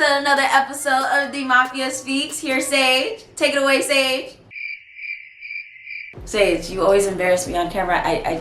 to another episode of The Mafia Speaks. Here, Sage. Take it away, Sage. Sage, you always embarrass me on camera. I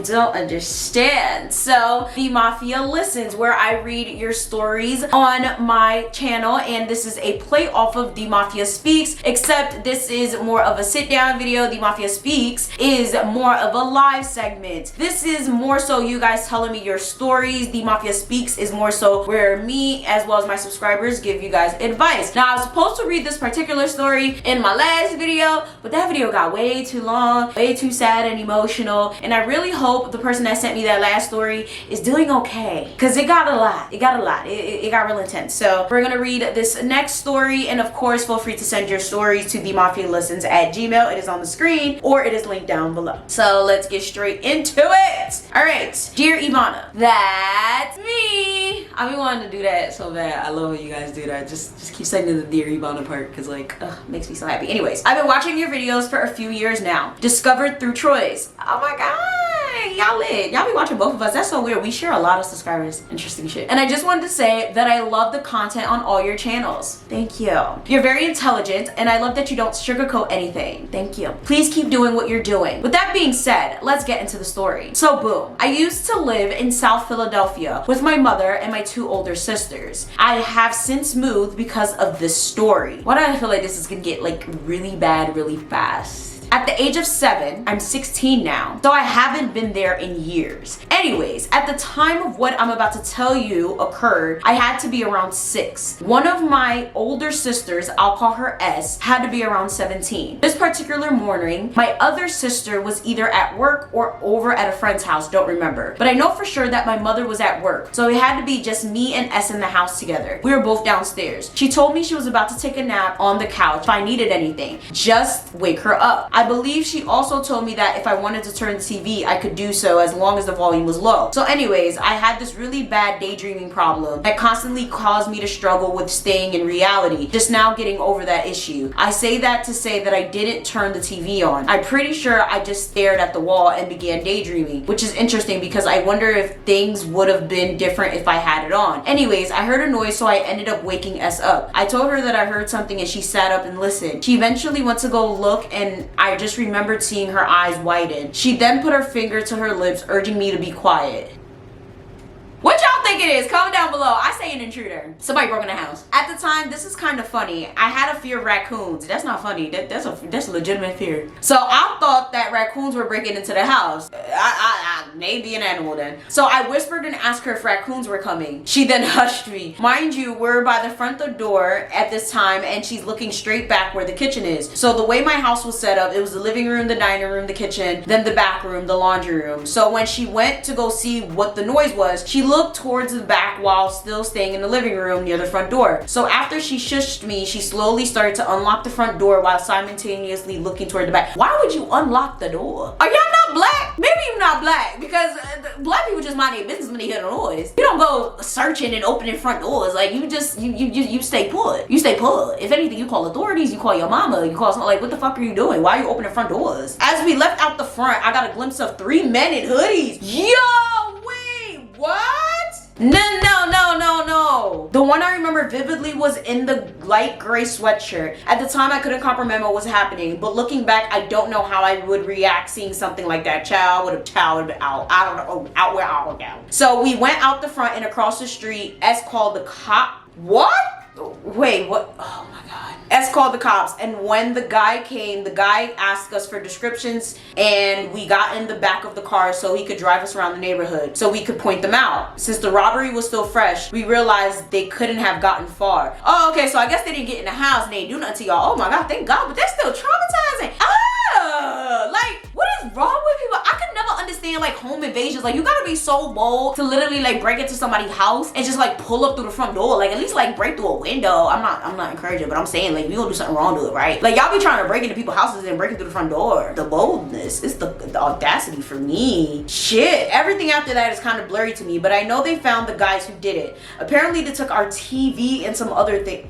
don't understand. So, The Mafia Listens, where I read your stories on my channel, and this is a play off of The Mafia Speaks, except this is more of a sit-down video. The Mafia Speaks is more of a live segment. This is more so you guys telling me your stories. The Mafia Speaks is more so where me, as well as my subscribers, give you guys advice. Now, I was supposed to read this particular story in my last video, but that video got way too long, way too sad and emotional, and I really hope the person that sent me that last story is doing okay, because it got a lot. It got real intense. So we're gonna read this next story, and of course feel free to send your stories to TheeMafiaListens@gmail. It is on the screen or it is linked down below. So let's get straight into it. All right, dear Yvana, that's me. I've been wanting to do that so bad. I love when you guys do that. Just keep saying the dear Yvana part, because like makes me so happy. Anyways, I've been watching your videos for a few years now. Discovered through Troy's. Oh my god, y'all lit. Y'all be watching both of us. That's so weird. We share a lot of subscribers. Interesting shit. And I just wanted to say that I love the content on all your channels. Thank you. You're very intelligent, and I love that you don't sugarcoat anything. Thank you. Please keep doing what you're doing. With that being said, let's get into the story. So boom, I used to live in South Philadelphia with my mother and my two older sisters. I have since moved because of this story. Why do I feel like this is gonna get like really bad really fast? At the age of 7, I'm 16 now, so I haven't been there in years. Anyways, at the time of what I'm about to tell you occurred, I had to be around 6. One of my older sisters, I'll call her S, had to be around 17. This particular morning, my other sister was either at work or over at a friend's house, don't remember. But I know for sure that my mother was at work, so it had to be just me and S in the house together. We were both downstairs. She told me she was about to take a nap on the couch. If I needed anything, just wake her up. I believe she also told me that if I wanted to turn the TV, I could do so as long as the volume was low. So anyways, I had this really bad daydreaming problem that constantly caused me to struggle with staying in reality. Just now getting over that issue. I say that to say that I didn't turn the TV on. I'm pretty sure I just stared at the wall and began daydreaming, which is interesting because I wonder if things would have been different if I had it on. Anyways, I heard a noise, so I ended up waking S up. I told her that I heard something and she sat up and listened. She eventually went to go look, and I just remembered seeing her eyes widen. She then put her finger to her lips, urging me to be quiet. What y'all think it is? Comment down below. I say an intruder. Somebody broke in the house. At the time, this is kind of funny. I had a fear of raccoons. That's not funny. That's a legitimate fear. So I thought that raccoons were breaking into the house. I may be an animal then. So I whispered and asked her if raccoons were coming. She then hushed me. Mind you, we're by the front door at this time, and she's looking straight back where the kitchen is. So the way my house was set up, it was the living room, the dining room, the kitchen, then the back room, the laundry room. So when she went to go see what the noise was, she looked towards the back while still staying in the living room near the front door. So after she shushed me, she slowly started to unlock the front door while simultaneously looking toward the back. Why would you unlock the door? Are y'all not black? Maybe you're not black, because black people just mind their business when they hear the noise. You don't go searching and opening front doors. Like you just you stay put. You stay put. If anything, you call authorities, you call your mama, you call something. Like, what the fuck are you doing? Why are you opening front doors? As we left out the front, I got a glimpse of 3 men in hoodies. Yo, wait, what? No. The one I remember vividly was in the light gray sweatshirt. At the time, I couldn't comprehend what was happening, but looking back, I don't know how I would react seeing something like that. Child would have towered out. I don't know, out where I would go. So we went out the front and across the street. S called the cop. What? Wait, what? Oh my god. S called the cops, and when the guy came, the guy asked us for descriptions, and we got in the back of the car so he could drive us around the neighborhood so we could point them out. Since the robbery was still fresh, we realized they couldn't have gotten far. Oh, okay, so I guess they didn't get in the house and they didn't do nothing to y'all. Oh my god, thank god, but that's still traumatizing. Like, what is wrong with people? I could never understand like home invasions. Like, you gotta be so bold to literally like break into somebody's house and just like pull up through the front door. Like, at least like break through a window. I'm not encouraging, but I'm saying like, we gonna do something wrong to it, right? Like, y'all be trying to break into people's houses and breaking through the front door. The boldness, it's the audacity for me. Shit, everything after that is kind of blurry to me, but I know they found the guys who did it. Apparently they took our TV and some other thing.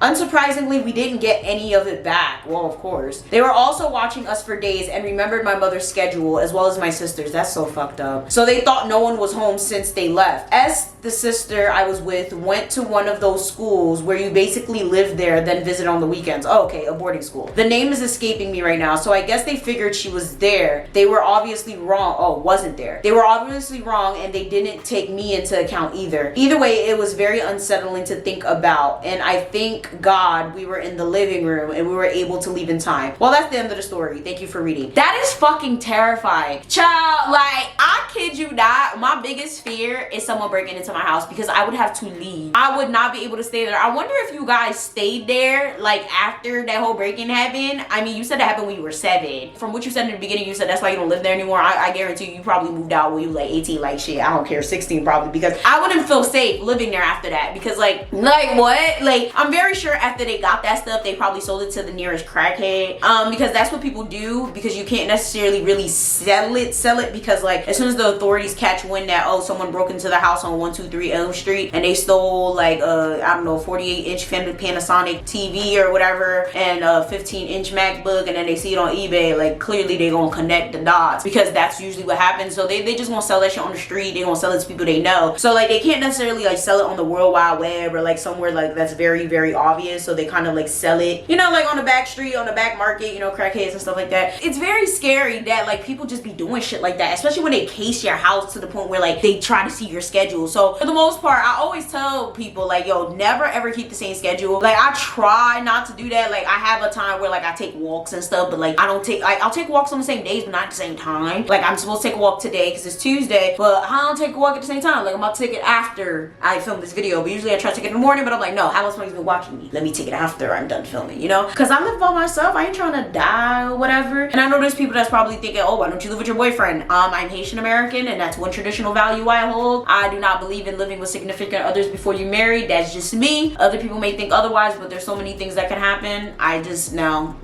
Unsurprisingly, we didn't get any of it back. Well, of course. They were also watching us for days and remembered my mother's schedule as well as my sister's. That's so fucked up. So they thought no one was home since they left. As the sister I was with went to one of those schools where you basically live there, then visit on the weekends. Oh, okay, a boarding school. The name is escaping me right now, so I guess they figured she was there. They were obviously wrong. Oh, wasn't there. They were obviously wrong, and they didn't take me into account either. Either way, it was very unsettling to think about, and I thank God we were in the living room and we were able to leave in time. Well, that's the end of the story. Thank you for reading. That is fucking terrifying. Child, like, I kid you not, my biggest fear is someone breaking into my house because I would have to leave. I would not be able to stay there. I wonder if you guys stayed there like after that whole break-in happened. I mean, you said that happened when you were 7. From what you said in the beginning, you said that's why you don't live there anymore. I guarantee you probably moved out when you were like 18, like shit, I don't care, 16 probably, because I wouldn't feel safe living there after that, because like what? Like, I'm very sure after they got that stuff, they probably sold it to the nearest crackhead, because that's what people do, because you can't necessarily really sell it because like as soon as the authorities catch wind that, oh, someone broke into the house on 123 Elm Street and they stole like I don't know, 48-inch Panasonic TV or whatever and a 15-inch MacBook, and then they see it on eBay, like clearly they gonna connect the dots, because that's usually what happens. So they just gonna sell that shit on the street. They gonna sell it to people they know. So like they can't necessarily like sell it on the World Wide Web or like somewhere like that's very, very obvious. So they kind of like sell it, you know, like on the back street, on the back market, you know, crackheads and stuff like that. It's very scary that like people just be doing shit like that, especially when they case your house to the point where like they try to see your schedule. So for the most part, I always tell people like, yo, never ever keep the same schedule. Like I try not to do that. Like I have a time where like I take walks and stuff, but like I don't take, I'll take walks on the same days but not at the same time. Like I'm supposed to take a walk today because it's Tuesday, but I don't take a walk at the same time. Like I'm about to take it after I film this video, but usually I try to take it in the morning, but I'm like, no, how else somebody's been watching me? Let me take it after I'm done filming, you know? Because I live by myself. I ain't trying to die or whatever. And I know there's people that's probably thinking, oh, why don't you live with your boyfriend? I'm Haitian American, and that's one traditional value I hold. I do not believe in living with significant others before you marry. That's just me. Other people may think otherwise, but there's so many things that can happen. I just, no.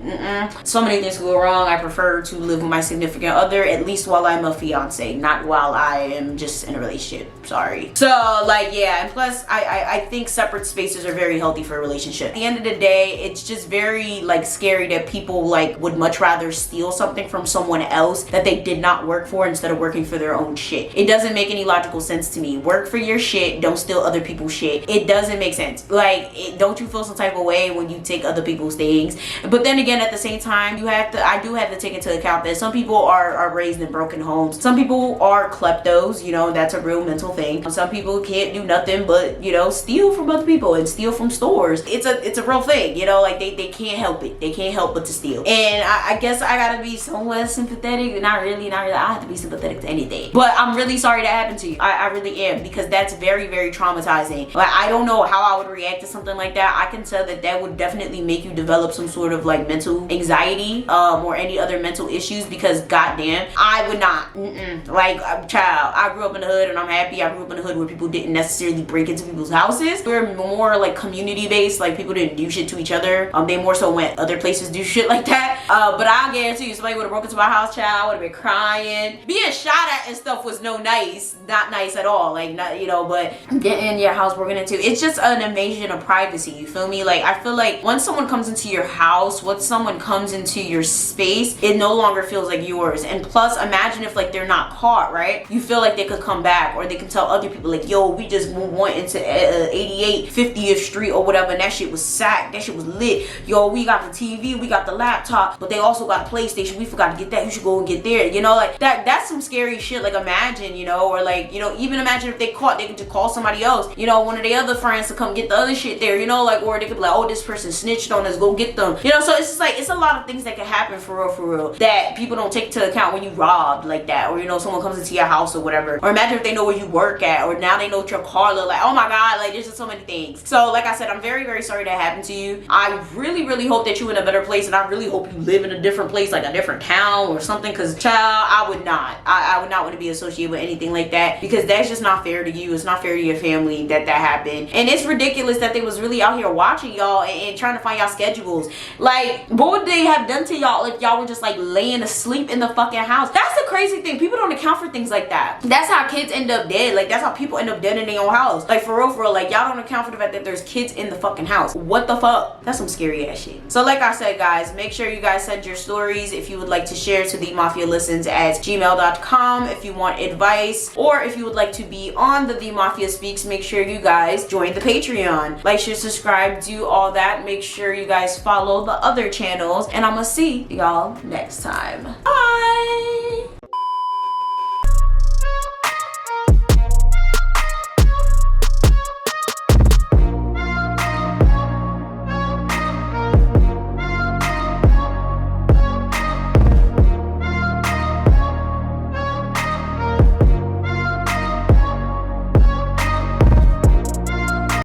So many things can go wrong. I prefer to live with my significant other, at least while I'm a fiance, not while I am just in a relationship. Sorry. So, like, yeah. And plus, I think separate spaces are very healthy for a relationship. At the end of the day, it's just very, like, scary that people, like, would much rather steal something from someone else that they did not work for instead of working for their own shit. It doesn't make any logical sense to me. Work for your shit. Don't steal other people's shit. It doesn't make sense. Like, don't you feel some type of way when you take other people's things? But then again, at the same time, I do have to take into account that some people are raised in broken homes. Some people are kleptos, you know, that's a real mental thing. Some people can't do nothing but, you know, steal from other people and steal from stores. It's a real thing, you know, like they can't help it. They can't help but to steal. And I guess I gotta be somewhat sympathetic. Not really. I have to be sympathetic to anything. But I'm really sorry that happened to you. I really am, because that's very, very traumatizing. Like, I don't know how I would react to something like that. I can tell that would definitely make you develop some sort of like mental anxiety or any other mental issues, because goddamn, I would not. Like, child, I grew up in the hood and I'm happy I grew up in the hood where people didn't necessarily break into people's houses. We're more like community based, like people didn't do shit to each other. They more so went other places do shit like that. But I guarantee you, somebody would have broke into my house, child, I would have been crying. Being shot at and stuff was not nice at all. Like, not, you know, but getting your house broken into, it's just an invasion of privacy, you feel me? Like, I feel like once someone comes into your house, once someone comes into your space, it no longer feels like yours. And plus, imagine if like they're not caught, right? You feel like they could come back, or they can tell other people like, yo, we just went into 88 50th Street or whatever, and that shit was sacked, that shit was lit. Yo, we got the TV, we got the laptop, but they also got a PlayStation, we forgot to get that, you should go and get there, you know? Like, that's some scary shit. Like, imagine, you know, or like, you know, even imagine if they caught, they could just call somebody else, you know, one of the other friends to come get the other shit there, you know, like, or they could be like, oh, this person snitched on us, go get them, you know? So it's just like, it's a lot of things that can happen for real, that people don't take into account when you robbed like that, or, you know, someone comes into your house or whatever. Or imagine if they know where you work at, or now they know what your car look like. Oh my god, like, there's just so many things. So like I said, I'm very, very sorry that happened to you. I really, really hope that you're in a better place, and I really hope you live in a different place, like a different town or something, because child, I would not want to be associated with anything like that, because that's just not fair to you. It's not fair to your family that happened. And it's ridiculous that they was really out here watching y'all and trying to find y'all schedules. Like, what would they have done to y'all if y'all were just like laying asleep in the fucking house? That's the crazy thing. People don't account for things like that. That's how kids end up dead. Like, that's how people end up dead in their own house. Like, for real, like, y'all don't account for the fact that there's kids in the fucking fucking house. What the fuck? That's some scary ass shit. So like I said, guys, make sure you guys send your stories if you would like to share to TheeMafiaListens@gmail.com if you want advice, or if you would like to be on the Mafia Speaks, make sure you guys join the Patreon. Like, share, subscribe, do all that. Make sure you guys follow the other channels, and I'm gonna see y'all next time.